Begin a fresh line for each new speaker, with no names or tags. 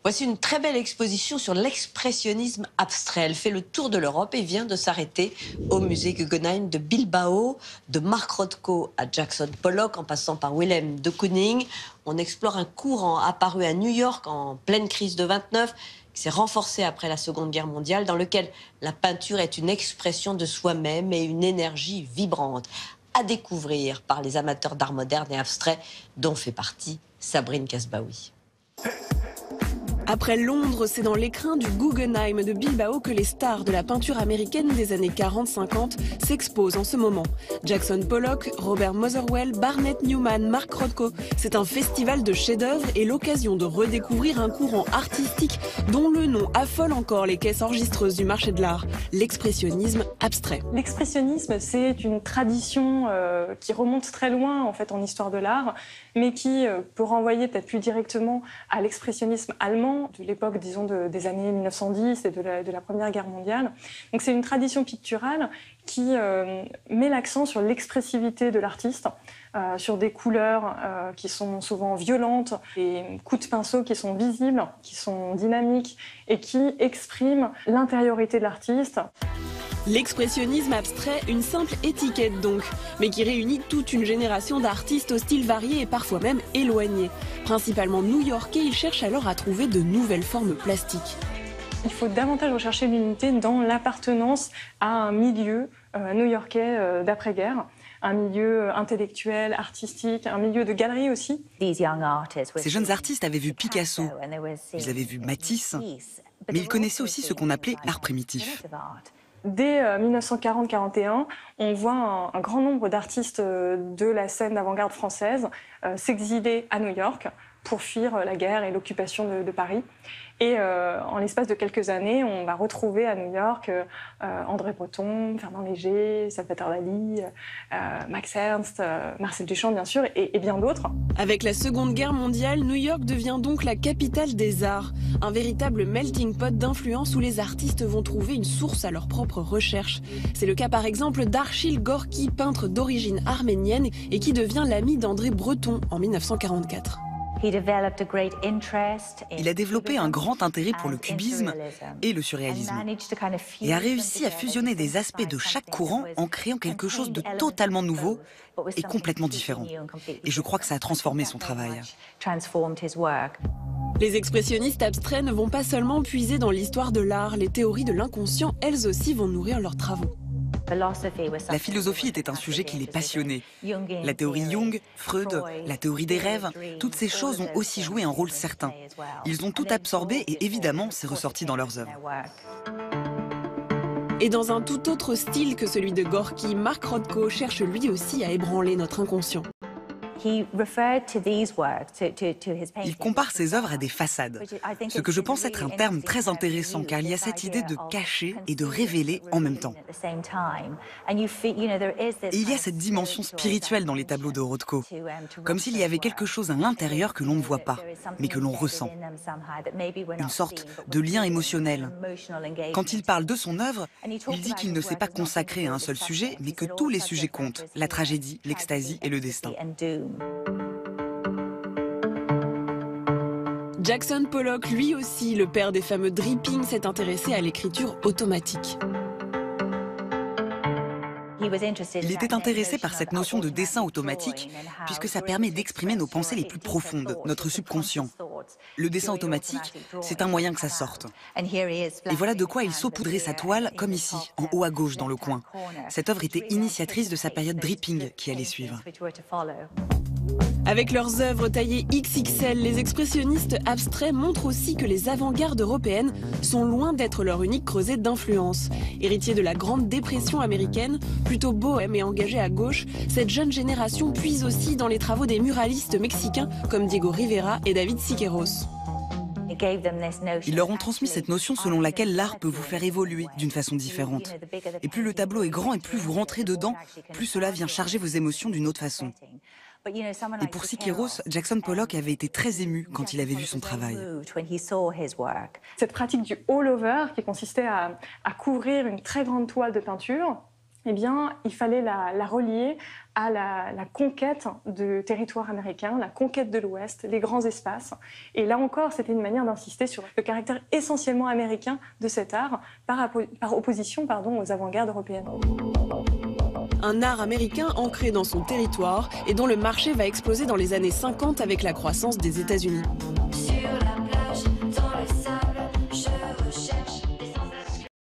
Voici une très belle exposition sur l'expressionnisme abstrait. Elle fait le tour de l'Europe et vient de s'arrêter au musée Guggenheim de Bilbao, de Mark Rothko à Jackson Pollock, en passant par Willem de Kooning. On explore un courant apparu à New York en pleine crise de 29, qui s'est renforcé après la Seconde Guerre mondiale, dans lequel la peinture est une expression de soi-même et une énergie vibrante, à découvrir par les amateurs d'art moderne et abstrait, dont fait partie Sabrine Kasbaoui.
Après Londres, c'est dans l'écrin du Guggenheim de Bilbao que les stars de la peinture américaine des années 40-50 s'exposent en ce moment. Jackson Pollock, Robert Motherwell, Barnett Newman, Mark Rothko. C'est un festival de chefs-d'œuvre et l'occasion de redécouvrir un courant artistique dont le nom affole encore les caisses enregistreuses du marché de l'art, l'expressionnisme abstrait.
L'expressionnisme, c'est une tradition qui remonte très loin en fait en histoire de l'art, mais qui peut renvoyer peut-être plus directement à l'expressionnisme allemand de l'époque, disons, des années 1910 et de la Première Guerre mondiale. Donc c'est une tradition picturale qui met l'accent sur l'expressivité de l'artiste, sur des couleurs qui sont souvent violentes, des coups de pinceau qui sont visibles, qui sont dynamiques et qui expriment l'intériorité de l'artiste.
L'expressionnisme abstrait, une simple étiquette donc, mais qui réunit toute une génération d'artistes aux styles variés et parfois même éloignés. Principalement new-yorkais, ils cherchent alors à trouver de nouvelles formes plastiques.
Il faut davantage rechercher l'unité dans l'appartenance à un milieu new-yorkais d'après-guerre, un milieu intellectuel, artistique, un milieu de galerie aussi.
Ces jeunes artistes avaient vu Picasso, ils avaient vu Matisse, mais ils connaissaient aussi ce qu'on appelait l'art primitif.
Dès 1940-41, on voit un grand nombre d'artistes de la scène d'avant-garde française s'exiler à New York pour fuir la guerre et l'occupation de Paris. Et en l'espace de quelques années, on va retrouver à New York André Breton, Fernand Léger, Salvatore Dali, Max Ernst, Marcel Duchamp bien sûr, et bien d'autres.
Avec la Seconde Guerre mondiale, New York devient donc la capitale des arts. Un véritable melting pot d'influences où les artistes vont trouver une source à leur propre recherche. C'est le cas par exemple d'Archil Gorky, peintre d'origine arménienne et qui devient l'ami d'André Breton en 1944.
Il a développé un grand intérêt pour le cubisme et le surréalisme et a réussi à fusionner des aspects de chaque courant en créant quelque chose de totalement nouveau et complètement différent. Et je crois que ça a transformé son travail.
Les expressionnistes abstraits ne vont pas seulement puiser dans l'histoire de l'art, les théories de l'inconscient, elles aussi vont nourrir leurs travaux.
La philosophie était un sujet qui les passionnait. La théorie Jung, Freud, la théorie des rêves, toutes ces choses ont aussi joué un rôle certain. Ils ont tout absorbé et évidemment, c'est ressorti dans leurs œuvres.
Et dans un tout autre style que celui de Gorky, Mark Rothko cherche lui aussi à ébranler notre inconscient.
Il compare ses œuvres à des façades, ce que je pense être un terme très intéressant car il y a cette idée de cacher et de révéler en même temps. Et il y a cette dimension spirituelle dans les tableaux de Rothko, comme s'il y avait quelque chose à l'intérieur que l'on ne voit pas, mais que l'on ressent. Une sorte de lien émotionnel. Quand il parle de son œuvre, il dit qu'il ne s'est pas consacré à un seul sujet, mais que tous les sujets comptent, la tragédie, l'extasie et le destin.
Jackson Pollock, lui aussi, le père des fameux drippings, s'est intéressé à l'écriture automatique.
Il était intéressé par cette notion de dessin automatique, puisque ça permet d'exprimer nos pensées les plus profondes, notre subconscient. Le dessin automatique, c'est un moyen que ça sorte. Et voilà de quoi il saupoudrait sa toile, comme ici, en haut à gauche dans le coin. Cette œuvre était initiatrice de sa période dripping qui allait suivre.
Avec leurs œuvres taillées XXL, les expressionnistes abstraits montrent aussi que les avant-gardes européennes sont loin d'être leur unique creuset d'influence. Héritier de la Grande Dépression américaine, plutôt bohème et engagée à gauche, cette jeune génération puise aussi dans les travaux des muralistes mexicains comme Diego Rivera et David Siqueiros.
Ils leur ont transmis cette notion selon laquelle l'art peut vous faire évoluer d'une façon différente. Et plus le tableau est grand et plus vous rentrez dedans, plus cela vient charger vos émotions d'une autre façon. Et pour Siqueiros, Jackson Pollock avait été très ému quand il avait vu son travail.
Cette pratique du all-over qui consistait à couvrir une très grande toile de peinture eh bien, il fallait la relier à la conquête de territoires américains, la conquête de l'Ouest, les grands espaces. Et là encore, c'était une manière d'insister sur le caractère essentiellement américain de cet art, par opposition aux avant-gardes européennes.
Un art américain ancré dans son territoire et dont le marché va exploser dans les années 50 avec la croissance des États-Unis.